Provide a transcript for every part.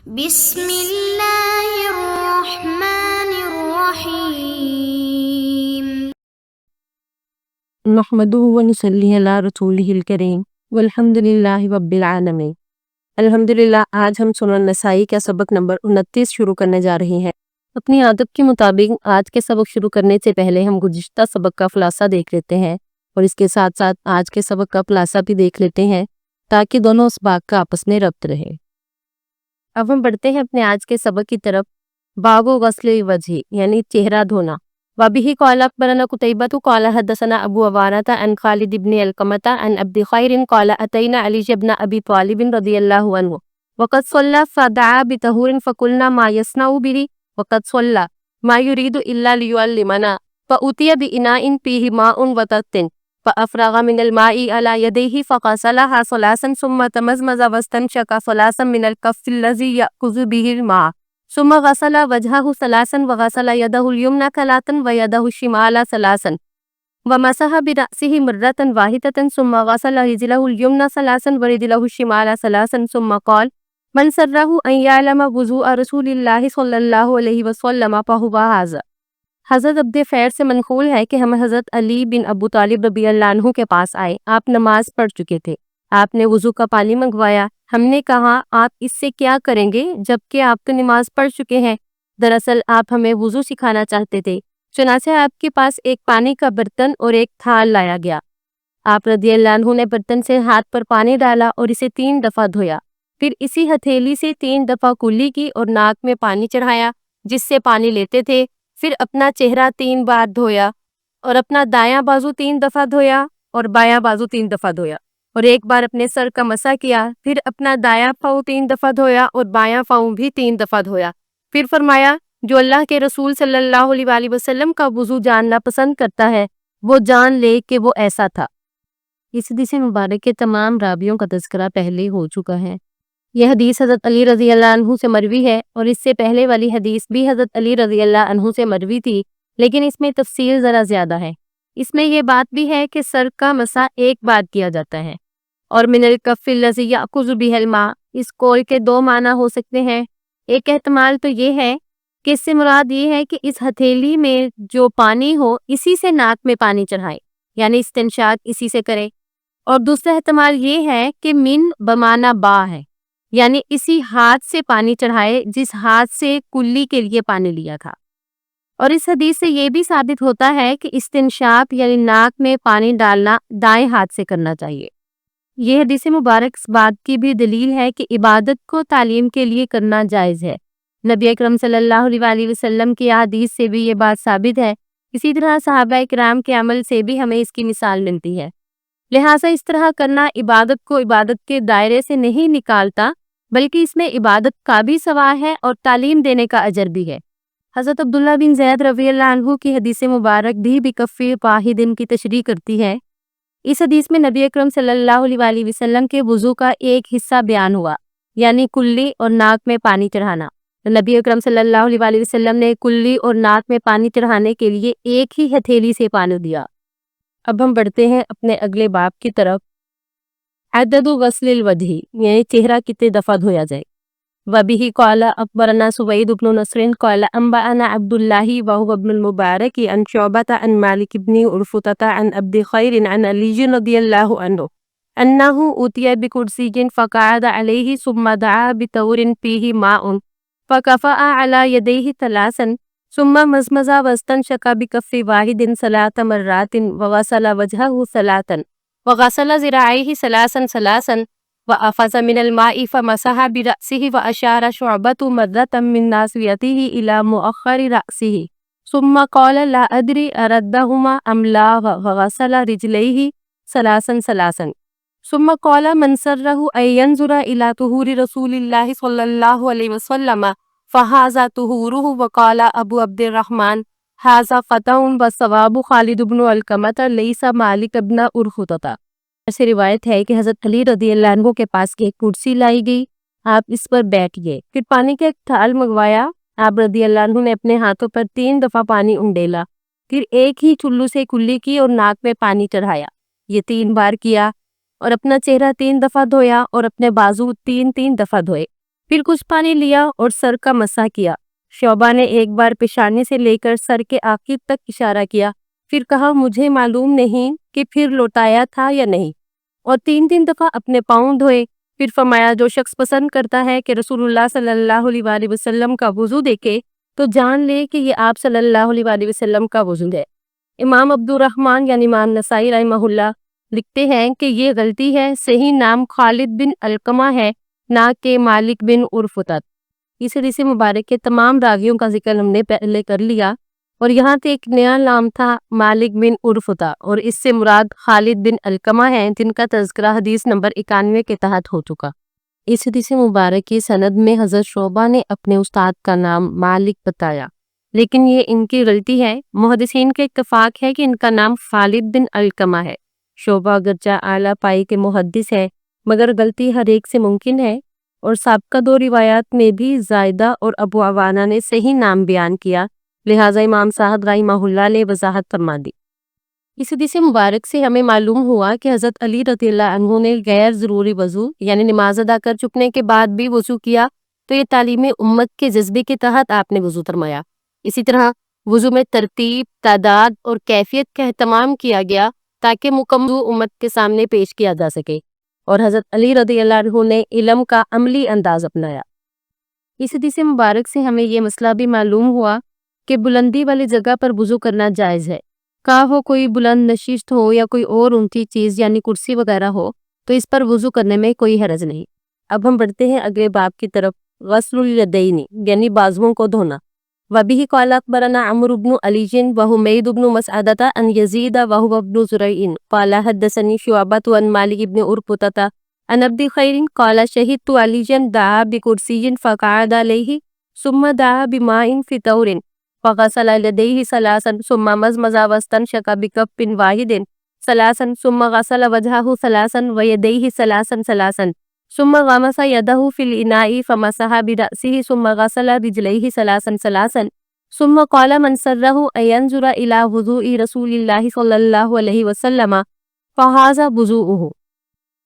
بسم اللہ الرحمن الرحیم۔ نحمده ونصلی علی رسولہ الکریم والحمد للہ رب العالمین۔ الحمدللہ آج ہم سنن نسائی کا سبق نمبر 29 شروع کرنے جا رہے ہیں۔ اپنی عادت کے مطابق آج کے سبق شروع کرنے سے پہلے ہم گزشتہ سبق کا خلاصہ دیکھ لیتے ہیں اور اس کے ساتھ ساتھ آج کے سبق کا خلاصہ بھی دیکھ لیتے ہیں تاکہ دونوں اسباق کا آپس میں ربط رہے۔ اب ہم بڑھتے ہیں اپنے آج کے سبق کی طرف۔ باب غسل وجہ یعنی چہرہ دھونا۔ وبه قال اخبرنا قتيبة قال حدثنا ابو عوانة عن خالد بن علقمة عن عبد خير قال اتينا علي بن ابي طالب رضي الله عنه وقد صلى فدعا بطهور فقلنا ما يصنع به وقد صلى ما يريد الا ليعلمنا فأتي بإناء فيه ماء وطرق فأفرغ من الماء على يديه فغسلها ثلاثا ثم تمزمز واستنشق ثلاثا من الكف الذي يأخذ به الماء ثم غسل وجهه ثلاثا وغسل يده اليمنى ثلاثا ويده الشمال ثلاثا ومسح برأسه مرة واحدة ثم غسل رجله اليمنى ثلاثا ورجله الشمال ثلاثا ثم قال من سره أن يعلم وضوء رسول الله صلى الله عليه وسلم فهو هذا۔ حضرت عبد خیر سے منقول ہے کہ ہم حضرت علی بن ابو طالب رضی اللہ عنہ کے پاس آئے۔ آپ نماز پڑھ چکے تھے، آپ نے وضو کا پانی منگوایا۔ ہم نے کہا آپ اس سے کیا کریں گے جبکہ آپ تو نماز پڑھ چکے ہیں؟ دراصل آپ ہمیں وضو سکھانا چاہتے تھے، چنانچہ آپ کے پاس ایک پانی کا برتن اور ایک تھال لایا گیا۔ آپ رضی اللہ عنہ نے برتن سے ہاتھ پر پانی ڈالا اور اسے 3 دفعہ دھویا، پھر اسی ہتھیلی سے 3 دفعہ کلی کی اور ناک میں پانی چڑھایا جس سے پانی لیتے تھے، پھر اپنا چہرہ 3 بار دھویا اور اپنا دایاں بازو 3 دفعہ دھویا اور بایاں بازو 3 دفعہ دھویا اور ایک بار اپنے سر کا مسح کیا، پھر اپنا دایاں پاؤں 3 دفعہ دھویا اور بایاں پاؤں بھی 3 دفعہ دھویا۔ پھر فرمایا جو اللہ کے رسول صلی اللہ علیہ وآلہ وسلم کا وضو جاننا پسند کرتا ہے وہ جان لے کہ وہ ایسا تھا۔ اس حدیث مبارک کے تمام راویوں کا تذکرہ پہلے ہو چکا ہے۔ یہ حدیث حضرت علی رضی اللہ عنہ سے مروی ہے اور اس سے پہلے والی حدیث بھی حضرت علی رضی اللہ عنہ سے مروی تھی، لیکن اس میں تفصیل ذرا زیادہ ہے۔ اس میں یہ بات بھی ہے کہ سر کا مسح ایک بار کیا جاتا ہے۔ اور من الکف الذی یأخذ بہ الماء، اس قول کے 2 معنی ہو سکتے ہیں۔ ایک احتمال تو یہ ہے کہ اس سے مراد یہ ہے کہ اس ہتھیلی میں جو پانی ہو اسی سے ناک میں پانی چڑھائے، یعنی استنشاق اسی سے کرے۔ اور دوسرا احتمال یہ ہے کہ من بمعنی با ہے، یعنی اسی ہاتھ سے پانی چڑھائے جس ہاتھ سے کلی کے لیے پانی لیا تھا۔ اور اس حدیث سے یہ بھی ثابت ہوتا ہے کہ استنشاق یعنی ناک میں پانی ڈالنا دائیں ہاتھ سے کرنا چاہیے۔ یہ حدیث مبارک اس بات کی بھی دلیل ہے کہ عبادت کو تعلیم کے لیے کرنا جائز ہے۔ نبی اکرم صلی اللہ علیہ وآلہ وسلم کی حدیث سے بھی یہ بات ثابت ہے۔ اسی طرح صحابہ کرام کے عمل سے بھی ہمیں اس کی مثال ملتی ہے۔ لہٰذا اس طرح کرنا عبادت کو عبادت کے دائرے سے نہیں نکالتا، بلکہ اس میں عبادت کا بھی ثواب ہے اور تعلیم دینے کا اجر بھی ہے۔ حضرت عبداللہ بن زید رضی اللہ عنہ کی حدیث مبارک بھی بکف واحد کی تشریح کرتی ہے۔ اس حدیث میں نبی اکرم صلی اللہ علیہ وآلہ وسلم کے وضو کا ایک حصہ بیان ہوا، یعنی کلی اور ناک میں پانی چڑھانا۔ نبی اکرم صلی اللہ علیہ وآلہ وسلم نے کلی اور ناک میں پانی چڑھانے کے لیے ایک ہی ہتھیلی سے پانی دیا۔ اب ہم بڑھتے ہیں اپنے اگلے باب کی طرف۔ عدد غسل الوجہ یعنی چہرہ کتنے دفعہ دھویا جائے۔ وبه قال اخبرنا سوید بن نصر قال انبأنا عبد الله وهو ابن المبارك عن شعبة عن مالك بن عرفطة عن عبد خير عن علي رضي الله عنه أنه أوتي بكرسي فقعد عليه ثم دعا بطور فيه ماء فكفأ على يديه 3 ثم مزمز واستنشق بكف واحد 3 مرات وغسل وجهه 3 وغسل ذراعيه 3 وأخذ من الماء فمسح برأسه وأشار شعبة مرة من ناصيته إلى مؤخر رأسه ثم قال لا أدري أردهما أم لا وغسل رجليه 3 ثم قال من سره أن ينظر إلى طهور رسول الله صلى الله عليه وسلم فهذا طهوره وقال أبو عبد الرحمن هذا فتح والصواب خالد بن علقمة ليس مالك بن عرفطة۔ ایسی روایت ہے کہ حضرت علی رضی اللہ عنہ کے پاس ایک کرسی لائی گئی، آپ اس پر بیٹھ گئے، پھر پانی کا ایک تھال منگوایا۔ آپ رضی اللہ عنہ نے اپنے ہاتھوں پر 3 دفعہ پانی انڈیلا، پھر ایک ہی چلو سے کلی کی اور ناک میں پانی چڑھایا، یہ 3 بار کیا، اور اپنا چہرہ 3 دفعہ دھویا اور اپنے بازو 3 دفعہ دھوئے، پھر کچھ پانی لیا اور سر کا مسح کیا۔ شعبہ نے ایک بار پیشانی سے لے کر سر کے آخر تک اشارہ کیا، پھر کہا مجھے معلوم نہیں کہ پھر لوٹایا تھا یا نہیں، اور 3 دفعہ اپنے پاؤں دھوئے۔ پھر فرمایا جو شخص پسند کرتا ہے کہ رسول اللہ صلی اللہ علیہ وآلہ وسلم کا وضو دیکھے تو جان لے کہ یہ آپ صلی اللہ علیہ وآلہ وسلم کا وضو ہے۔ امام عبد الرحمن یعنی امام نسائی رحمہ اللہ لکھتے ہیں کہ یہ غلطی ہے، صحیح نام خالد بن علقمہ ہے، نہ کہ مالک بن عرفتت۔ اس حدیث مبارک کے تمام راویوں کا ذکر ہم نے پہلے کر لیا، اور یہاں تو ایک نیا نام تھا مالک بن عرفتہ، اور اس سے مراد خالد بن علقمہ ہیں جن کا تذکرہ حدیث نمبر 91 کے تحت ہو چکا۔ اس حدیث مبارک کی سند میں حضرت شعبہ نے اپنے استاد کا نام مالک بتایا، لیکن یہ ان کی غلطی ہے۔ محدثین کے اتفاق ہے کہ ان کا نام خالد بن علقمہ ہے۔ شعبہ اگرچہ اعلیٰ پائی کے محدث ہے، مگر غلطی ہر ایک سے ممکن ہے، اور سابقہ 2 روایات میں بھی زائدہ اور ابو عوانہ نے صحیح نام بیان کیا، لہٰذا امام صاحب رحمہ اللہ نے وضاحت فرما دی۔ اس حدیث مبارک سے ہمیں معلوم ہوا کہ حضرت علی رضی اللہ عنہ نے غیر ضروری وضو یعنی نماز ادا کر چکنے کے بعد بھی وضو کیا، تو یہ تعلیم امت کے جذبے کے تحت آپ نے وضو فرمایا۔ اسی طرح وضو میں ترتیب، تعداد اور کیفیت کا اہتمام کیا گیا تاکہ مکمل امت کے سامنے پیش کیا جا سکے، اور حضرت علی رضی اللہ عنہ نے علم کا عملی انداز اپنایا۔ اس حدیث مبارک سے ہمیں یہ مسئلہ بھی معلوم ہوا کہ بلندی والی جگہ پر وضو کرنا جائز ہے، کا وہ کوئی بلند نشست ہو یا کوئی اور اونچی چیز یعنی کرسی وغیرہ ہو تو اس پر وضو کرنے میں کوئی حرج نہیں۔ اب ہم بڑھتے ہیں اگلے باب کی طرف، غسل الیدین یعنی بازوؤں کو دھونا۔ وبه قال اخبرنا عمرو بن علي وحميد بن مسعدة عن يزيد وهو ابن زريع قال حدثني شعبة عن مالك بن عرفتة عن عبد خير قال شهدت عليا دعا بكرسي فقعد عليه ثم دعا بماء في ثور فغسل يديه ثلاثا ثم مزمز واستنشق بكف واحد ثلاثا ثم غسل وجهه ثلاثا ويديه ثلاثا ثم غمس يده في الإناء فمسح برأسه ثم غسل رجليه ثلاثا ثم قال من سره أن ينظر إلى وضوء رسول الله صلى الله عليه وسلم فهذا وضوءه۔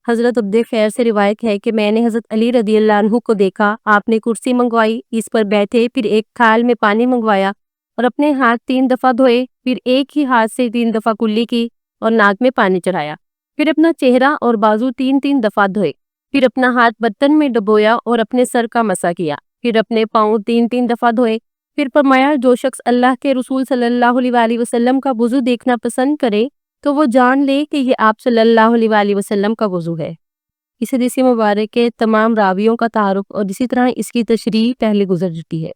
حضرت عبد خیر سے روایت ہے کہ میں نے حضرت علی رضی اللہ عنہ کو دیکھا، آپ نے کرسی منگوائی، اس پر بیٹھے، پھر ایک تھال میں پانی منگوایا اور اپنے ہاتھ 3 دفعہ دھوئے، پھر ایک ہی ہاتھ سے 3 دفعہ کلی کی اور ناک میں پانی چڑھایا، پھر اپنا چہرہ اور بازو 3 دفعہ دھوئے، پھر اپنا ہاتھ برتن میں ڈبویا اور اپنے سر کا مسح کیا، پھر اپنے پاؤں 3 دفعہ دھوئے، پھر فرمایا جو شخص اللہ کے رسول صلی اللہ علیہ وآلہ وسلم کا وضو دیکھنا پسند کرے تو وہ جان لے کہ یہ آپ صلی اللہ علیہ وآلہ وسلم کا وضو ہے۔ اس حدیث مبارک کے تمام راویوں کا تعارف اور اسی طرح اس کی تشریح پہلے گزر چکی ہے۔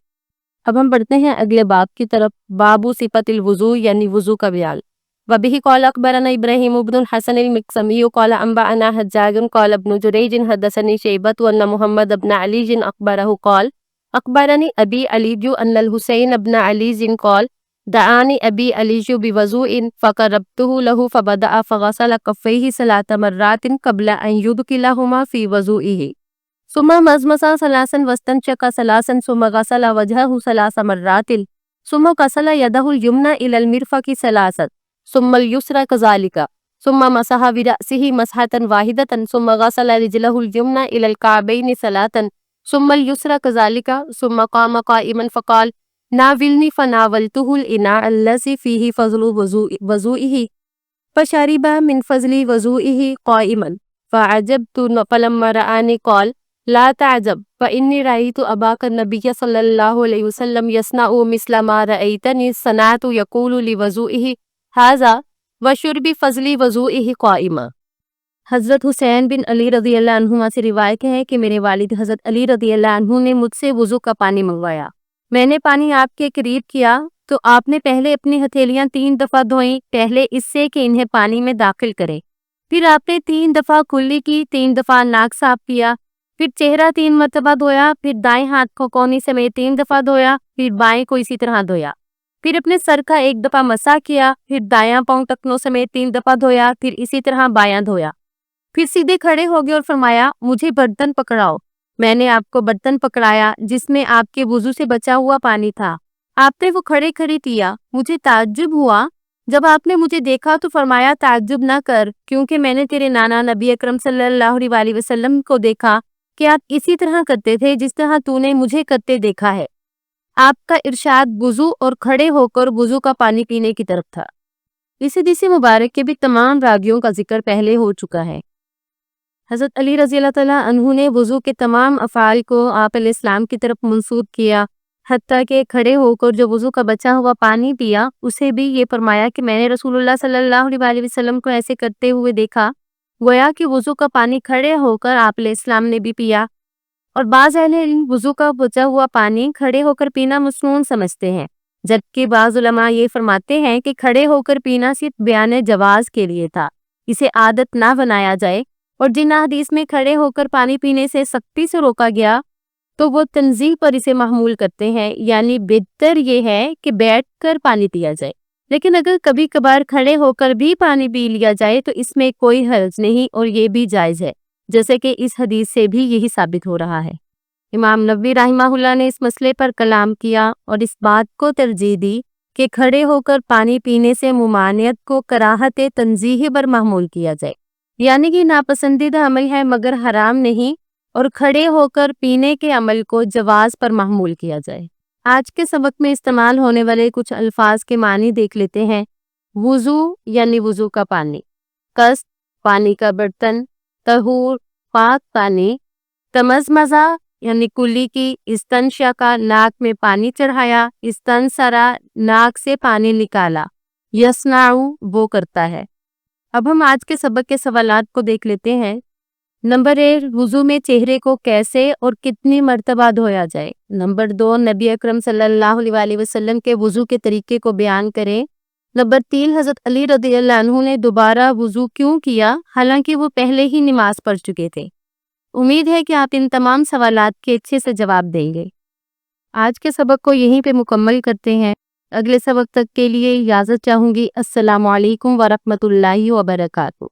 اب ہم بڑھتے ہیں اگلے باب کی طرف، باب صفت الوضو یعنی وضو کا بیان۔ وبه قال اخبرنا ابراہیم بن الحسن المقسمی قال انبأنا حجاج قال ابن جریج حدثني شیبة ان محمد بن علی اخبره قال اخبرني ابی علی ان الحسین بن علی قال دعانی ابی علی بوضوء فقربته له فبدأ فغسل كفيه 3 مرات قبل ان يدخلهما في وضوئه ثم مزمز 3 واستنشق 3 ثم غسل وجهه 3 مرات ثم غسل يده اليمنى الى المرفق 3 ثم اليسرى كذلك ثم مسح برأسه مسحة واحدة ثم غسل رجله اليمنى إلى الكعبين 3 ثم اليسرى كذلك ثم قام قائما فقال ناولني فناولته الإناء الذي فيه فضل وضوئه فشرب من فضل وضوئه قائما فعجبت فلما رآني قال لا تعجب فإني رأيت أباك النبي صلى الله عليه وسلم يصنع مثل ما رأيتني صنعت يقول لوضوئه حاذا وشرب فضل وضوئه قائما۔ حضرت حسین بن علی رضی اللہ عنہما سے روایت ہے کہ میرے والد حضرت علی رضی اللہ عنہ نے مجھ سے وضو کا پانی منگوایا، میں نے پانی آپ کے قریب کیا تو آپ نے پہلے اپنی ہتھیلیاں 3 دفعہ دھوئیں، پہلے اس سے کہ انہیں پانی میں داخل کرے، پھر آپ نے 3 دفعہ کلی کی، 3 دفعہ ناک صاف کیا، پھر چہرہ 3 مرتبہ دھویا، پھر دائیں ہاتھ کو کونی سمیت 3 دفعہ دھویا، پھر بائیں کو اسی طرح دھویا، پھر اپنے سر کا 1 دفعہ مسح کیا، پھر دایاں پاؤں ٹکنوں سمیت 3 دفعہ دھویا، پھر اسی طرح بایاں دھویا، پھر سیدھے کھڑے ہو گئے اور فرمایا مجھے برتن پکڑاؤ۔ میں نے آپ کو برتن پکڑایا جس میں آپ کے وضو سے بچا ہوا پانی تھا، آپ نے وہ کھڑے کھڑے پیا، مجھے تعجب ہوا، جب آپ نے مجھے دیکھا تو فرمایا تعجب نہ کر، کیونکہ میں نے تیرے نانا نبی اکرم صلی اللہ علیہ وآلہ وسلم کو دیکھا کہ آپ اسی طرح کرتے تھے جس طرح تو نے مجھے کرتے دیکھا ہے۔ آپ کا ارشاد وضو اور کھڑے ہو کر وضو کا پانی پینے کی طرف تھا۔ اس حدیث مبارک کے بھی تمام راویوں کا ذکر پہلے ہو چکا ہے۔ حضرت علی رضی اللہ تعالیٰ عنہ نے وضو کے تمام افعال کو آپ علیہ السلام کی طرف منسوب کیا، حتیٰ کہ کھڑے ہو کر جو وضو کا بچا ہوا پانی پیا اسے بھی یہ فرمایا کہ میں نے رسول اللہ صلی اللہ علیہ وسلم کو ایسے کرتے ہوئے دیکھا، گویا کہ وضو کا پانی کھڑے ہو کر آپ علیہ السلام نے بھی پیا۔ اور بعض اہل علم وضو کا بچا ہوا پانی کھڑے ہو کر پینا مسنون سمجھتے ہیں، جبکہ بعض علماء یہ فرماتے ہیں کہ کھڑے ہو کر پینا صرف بیان جواز کے لیے تھا، اسے عادت نہ بنایا جائے۔ اور جن حدیث میں کھڑے ہو کر پانی پینے سے سختی سے روکا گیا تو وہ تنزیہ پر اسے محمول کرتے ہیں، یعنی بہتر یہ ہے کہ بیٹھ کر پانی پیا جائے، لیکن اگر کبھی کبھار کھڑے ہو کر بھی پانی پی لیا جائے تو اس میں کوئی حرج نہیں اور یہ بھی جائز ہے، جیسے کہ اس حدیث سے بھی یہی ثابت ہو رہا ہے۔ امام نووی رحمہ اللہ نے اس مسئلے پر کلام کیا اور اس بات کو ترجیح دی کہ کھڑے ہو کر پانی پینے سے ممانعت کو کراہت تنزیہ پر محمول کیا جائے، یعنی کہ ناپسندیدہ عمل ہے مگر حرام نہیں، اور کھڑے ہو کر پینے کے عمل کو جواز پر محمول کیا جائے۔ آج کے سبق میں استعمال ہونے والے کچھ الفاظ کے معنی دیکھ لیتے ہیں۔ وضو یعنی وضو کا پانی، قصد پانی کا برتن، طہور پاک پانی، تمزمزہ یعنی کلی کی، استنشا کا ناک میں پانی چڑھایا، استنسرا ناک سے پانی نکالا، یصنعو وہ کرتا ہے۔ اب ہم آج کے سبق کے سوالات کو دیکھ لیتے ہیں۔ نمبر 1، وضو میں چہرے کو کیسے اور کتنی مرتبہ دھویا جائے۔ نمبر 2، نبی اکرم صلی اللہ علیہ وسلم کے وضو کے طریقے کو بیان کریں۔ نمبر 3، حضرت علی رضی اللہ عنہ نے دوبارہ وضو کیوں کیا حالانکہ وہ پہلے ہی نماز پڑھ چکے تھے۔ امید ہے کہ آپ ان تمام سوالات کے اچھے سے جواب دیں گے۔ آج کے سبق کو یہیں پہ مکمل کرتے ہیں۔ اگلے سبق تک کے لیے اجازت چاہوں گی۔ السلام علیکم ورحمۃ اللہ وبرکاتہ۔